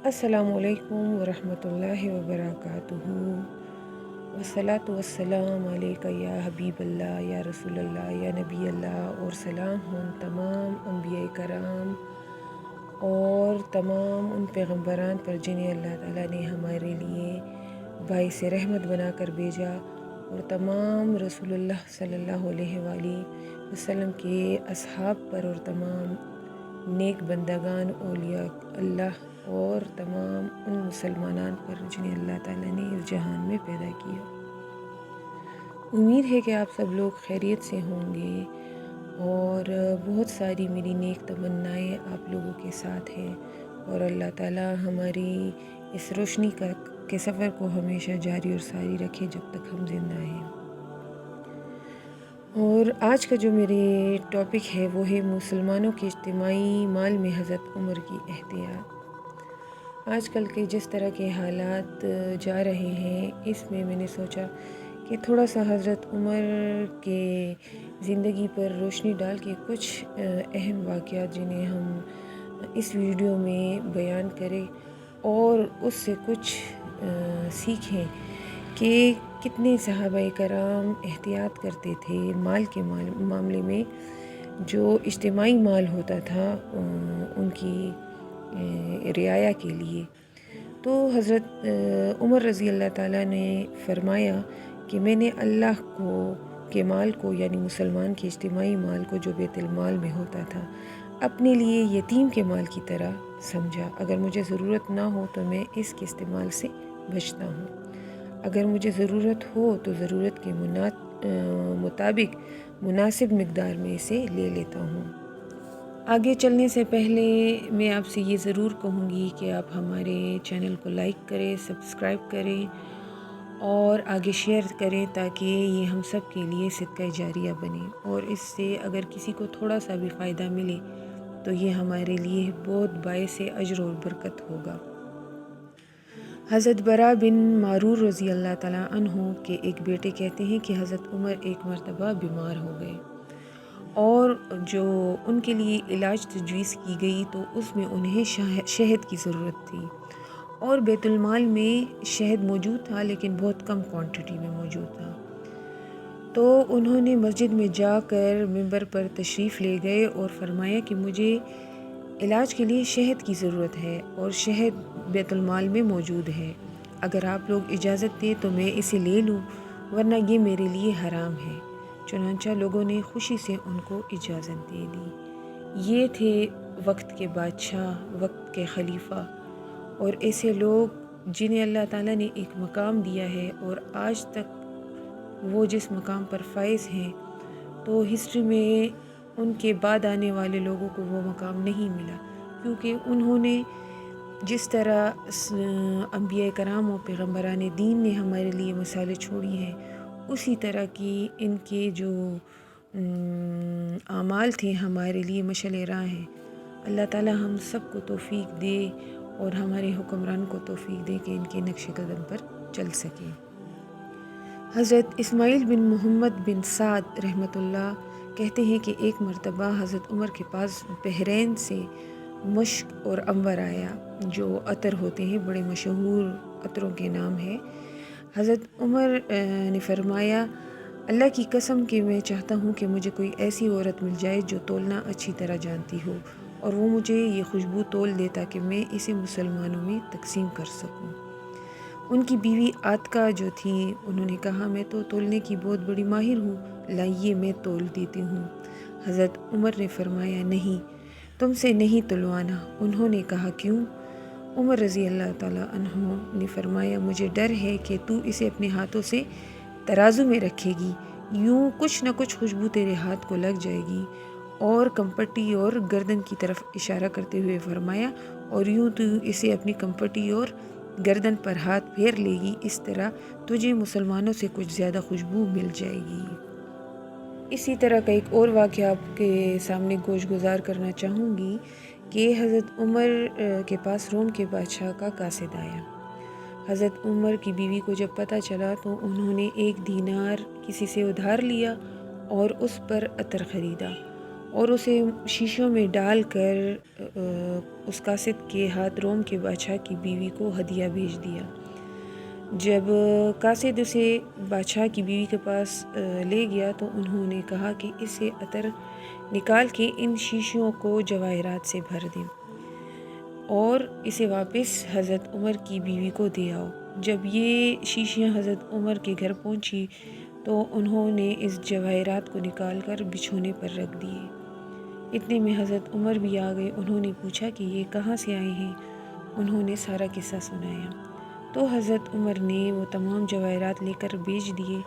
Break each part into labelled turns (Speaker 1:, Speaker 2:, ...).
Speaker 1: السلام علیکم ورحمۃ اللہ وبرکاتہ، والصلاۃ والسلام علیکہ یا حبیب اللہ یا رسول اللہ یا نبی اللہ، اور سلام ہوں تمام انبیاء کرام اور تمام ان پیغمبران پر جنہیں اللہ تعالیٰ نے ہمارے لیے باعث رحمت بنا کر بھیجا، اور تمام رسول اللہ صلی اللہ علیہ وآلہ وسلم کے اصحاب پر، اور تمام نیک بندگان اولیاء اللہ اور تمام ان مسلمانان پر جنہیں اللہ تعالیٰ نے اس جہان میں پیدا کیا۔ امید ہے کہ آپ سب لوگ خیریت سے ہوں گے، اور بہت ساری میری نیک تمنائیں آپ لوگوں کے ساتھ ہیں، اور اللہ تعالیٰ ہماری اس روشنی کے سفر کو ہمیشہ جاری اور ساری رکھے جب تک ہم زندہ ہیں۔ اور آج کا جو میرے ٹاپک ہے وہ ہے مسلمانوں کے اجتماعی مال میں حضرت عمر کی احتیاط۔ آج کل کے جس طرح کے حالات جا رہے ہیں، اس میں نے سوچا کہ تھوڑا سا حضرت عمر کے زندگی پر روشنی ڈال کے کچھ اہم واقعات جنہیں ہم اس ویڈیو میں بیان کریں، اور اس سے کچھ سیکھیں کہ کتنے صحابہ کرام احتیاط کرتے تھے مال کے معاملے میں، جو اجتماعی مال ہوتا تھا ان کی رعایا کے لیے۔ تو حضرت عمر رضی اللہ تعالیٰ نے فرمایا کہ میں نے اللہ کے مال کو، یعنی مسلمان کے اجتماعی مال کو جو بیت المال میں ہوتا تھا، اپنے لیے یتیم کے مال کی طرح سمجھا۔ اگر مجھے ضرورت نہ ہو تو میں اس کے استعمال سے بچتا ہوں، اگر مجھے ضرورت ہو تو ضرورت کے مطابق مناسب مقدار میں اسے لے لیتا ہوں۔ آگے چلنے سے پہلے میں آپ سے یہ ضرور کہوں گی کہ آپ ہمارے چینل کو لائک کریں، سبسکرائب کریں اور آگے شیئر کریں، تاکہ یہ ہم سب کے لیے صدقہ جاریہ بنے، اور اس سے اگر کسی کو تھوڑا سا بھی فائدہ ملے تو یہ ہمارے لیے بہت باعث اجر اور برکت ہوگا۔ حضرت برا بن معرور رضی اللہ تعالیٰ عنہ کے ایک بیٹے کہتے ہیں کہ حضرت عمر ایک مرتبہ بیمار ہو گئے، اور جو ان کے لیے علاج تجویز کی گئی تو اس میں انہیں شہد کی ضرورت تھی، اور بیت المال میں شہد موجود تھا لیکن بہت کم کوانٹٹی میں موجود تھا۔ تو انہوں نے مسجد میں جا کر ممبر پر تشریف لے گئے اور فرمایا کہ مجھے علاج کے لیے شہد کی ضرورت ہے، اور شہد بیت المال میں موجود ہے، اگر آپ لوگ اجازت دیں تو میں اسے لے لوں، ورنہ یہ میرے لیے حرام ہے۔ چنانچہ لوگوں نے خوشی سے ان کو اجازت دے دی۔ یہ تھے وقت کے بادشاہ، وقت کے خلیفہ، اور ایسے لوگ جنہیں اللہ تعالیٰ نے ایک مقام دیا ہے، اور آج تک وہ جس مقام پر فائز ہیں، تو ہسٹری میں ان کے بعد آنے والے لوگوں کو وہ مقام نہیں ملا، کیونکہ انہوں نے جس طرح انبیاء کرام و پیغمبران دین نے ہمارے لیے مثالیں چھوڑی ہیں، اسی طرح کی ان کے جو اعمال تھے ہمارے لیے مشعل راہ ہیں۔ اللہ تعالیٰ ہم سب کو توفیق دے، اور ہمارے حکمران کو توفیق دے کہ ان کے نقش قدم پر چل سکیں۔ حضرت اسماعیل بن محمد بن سعد رحمۃ اللہ کہتے ہیں کہ ایک مرتبہ حضرت عمر کے پاس بحرین سے مشک اور عنبر آیا، جو عطر ہوتے ہیں، بڑے مشہور عطروں کے نام ہے۔ حضرت عمر نے فرمایا، اللہ کی قسم کہ میں چاہتا ہوں کہ مجھے کوئی ایسی عورت مل جائے جو تولنا اچھی طرح جانتی ہو، اور وہ مجھے یہ خوشبو تول دے تاکہ میں اسے مسلمانوں میں تقسیم کر سکوں۔ ان کی بیوی عاتکہ جو تھی، انہوں نے کہا، میں تو تولنے کی بہت بڑی ماہر ہوں، لائیے میں تول دیتی ہوں۔ حضرت عمر نے فرمایا، نہیں، تم سے نہیں تلوانا۔ انہوں نے کہا، کیوں؟ عمر رضی اللہ تعالیٰ عنہ نے فرمایا، مجھے ڈر ہے کہ تو اسے اپنے ہاتھوں سے ترازو میں رکھے گی، یوں کچھ نہ کچھ خوشبو تیرے ہاتھ کو لگ جائے گی، اور کمپٹی اور گردن کی طرف اشارہ کرتے ہوئے فرمایا، اور یوں تو اسے اپنی کمپٹی اور گردن پر ہاتھ پھیر لے گی، اس طرح تجھے مسلمانوں سے کچھ زیادہ خوشبو مل جائے گی۔ اسی طرح کا ایک اور واقعہ آپ کے سامنے گوش گزار کرنا چاہوں گی کہ حضرت عمر کے پاس روم کے بادشاہ کا قاصد آیا۔ حضرت عمر کی بیوی کو جب پتہ چلا تو انہوں نے 1 دینار کسی سے ادھار لیا اور اس پر عطر خریدا، اور اسے شیشوں میں ڈال کر اس قاصد کے ہاتھ روم کے بادشاہ کی بیوی کو ہدیہ بھیج دیا۔ جب قاصد اسے بادشاہ کی بیوی کے پاس لے گیا تو انہوں نے کہا کہ اس سے عطر نکال کے ان شیشوں کو جواہرات سے بھر دیں اور اسے واپس حضرت عمر کی بیوی کو دے آؤ۔ جب یہ شیشیاں حضرت عمر کے گھر پہنچی تو انہوں نے اس جواہرات کو نکال کر بچھونے پر رکھ دیے۔ اتنے میں حضرت عمر بھی آ گئے۔ انہوں نے پوچھا کہ یہ کہاں سے آئے ہیں؟ انہوں نے سارا قصہ سنایا تو حضرت عمر نے وہ تمام جواہرات لے کر بیچ دیے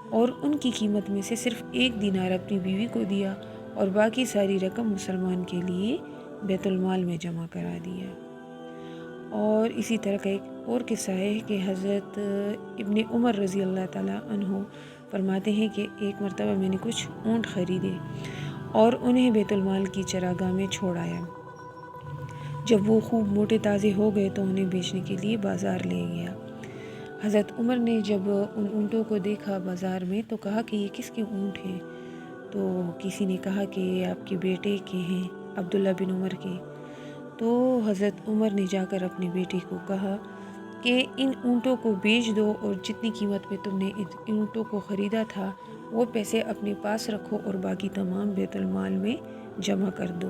Speaker 1: اور ان کی قیمت میں سے صرف 1 دینار اپنی بیوی کو دیا اور باقی ساری رقم مسلمان کے لیے بیت المال میں جمع کرا دیا۔ اور اسی طرح کا ایک اور قصہ ہے کہ حضرت ابن عمر رضی اللہ تعالیٰ عنہ فرماتے ہیں کہ ایک مرتبہ میں نے کچھ اونٹ خریدے اور انہیں بیت المال کی چراگاہ میں چھوڑ آیا۔ جب وہ خوب موٹے تازے ہو گئے تو انہیں بیچنے کے لیے بازار لے گیا۔ حضرت عمر نے جب ان اونٹوں کو دیکھا بازار میں تو کہا کہ یہ کس کے اونٹ ہیں؟ تو کسی نے کہا کہ یہ آپ کے بیٹے کے ہیں، عبداللہ بن عمر کے۔ تو حضرت عمر نے جا کر اپنے بیٹے کو کہا کہ ان اونٹوں کو بیچ دو اور جتنی قیمت میں تم نے ان اونٹوں کو خریدا تھا وہ پیسے اپنے پاس رکھو اور باقی تمام بیت المال میں جمع کر دو۔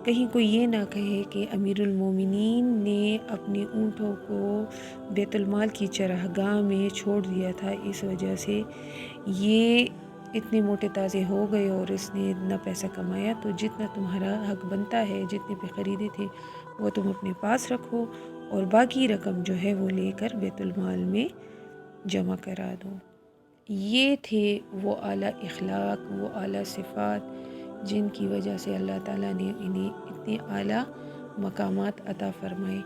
Speaker 1: کہیں کوئی یہ نہ کہے کہ امیر المومنین نے اپنے اونٹوں کو بیت المال کی چراگاہ میں چھوڑ دیا تھا، اس وجہ سے یہ اتنے موٹے تازے ہو گئے اور اس نے اتنا پیسہ کمایا، تو جتنا تمہارا حق بنتا ہے، جتنے پہ خریدے تھے وہ تم اپنے پاس رکھو اور باقی رقم جو ہے وہ لے کر بیت المال میں جمع کرا دو۔ یہ تھے وہ اعلیٰ اخلاق، وہ اعلیٰ صفات جن کی وجہ سے اللہ تعالیٰ نے انہیں اتنے اعلیٰ مقامات عطا فرمائے۔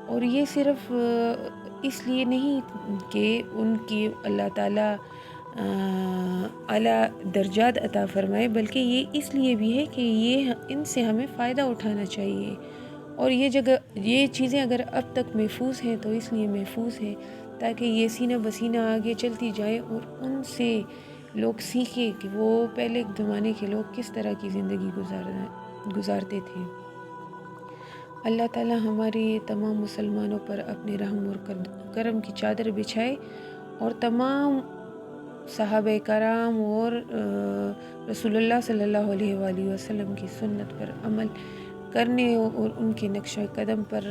Speaker 1: اور یہ صرف اس لیے نہیں کہ ان کی اللہ تعالیٰ اعلیٰ درجات عطا فرمائے، بلکہ یہ اس لیے بھی ہے کہ یہ ان سے ہمیں فائدہ اٹھانا چاہیے۔ اور یہ چیزیں اگر اب تک محفوظ ہیں تو اس لیے محفوظ ہیں تاکہ یہ سینہ بسینہ آگے چلتی جائے اور ان سے لوگ سیکھیں کہ وہ پہلے زمانے کے لوگ کس طرح کی زندگی گزارتے تھے۔ اللہ تعالیٰ ہمارے تمام مسلمانوں پر اپنے رحم اور کرم کی چادر بچھائے اور تمام صحابہ کرام اور رسول اللہ صلی اللہ علیہ وآلہ وسلم کی سنت پر عمل کرنے اور ان کے نقش قدم پر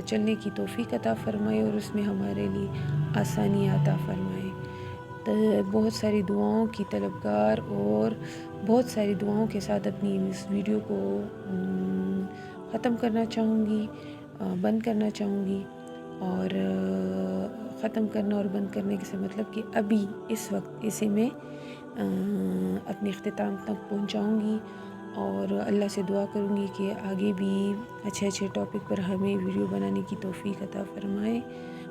Speaker 1: چلنے کی توفیق عطا فرمائے اور اس میں ہمارے لیے آسانی عطا فرمائے۔ تو بہت ساری دعاؤں کی طلبگار اور بہت ساری دعاؤں کے ساتھ اپنی اس ویڈیو کو ختم کرنا چاہوں گی، بند کرنا چاہوں گی۔ اور ختم کرنا اور بند کرنے سے مطلب کہ ابھی اس وقت اسے میں اپنے اختتام تک پہنچاؤں گی اور اللہ سے دعا کروں گی کہ آگے بھی اچھے اچھے ٹاپک پر ہمیں ویڈیو بنانے کی توفیق عطا فرمائے۔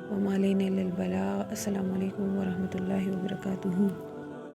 Speaker 1: وما علینا الا البلاغ۔ السلام علیکم ورحمۃ اللہ وبرکاتہ۔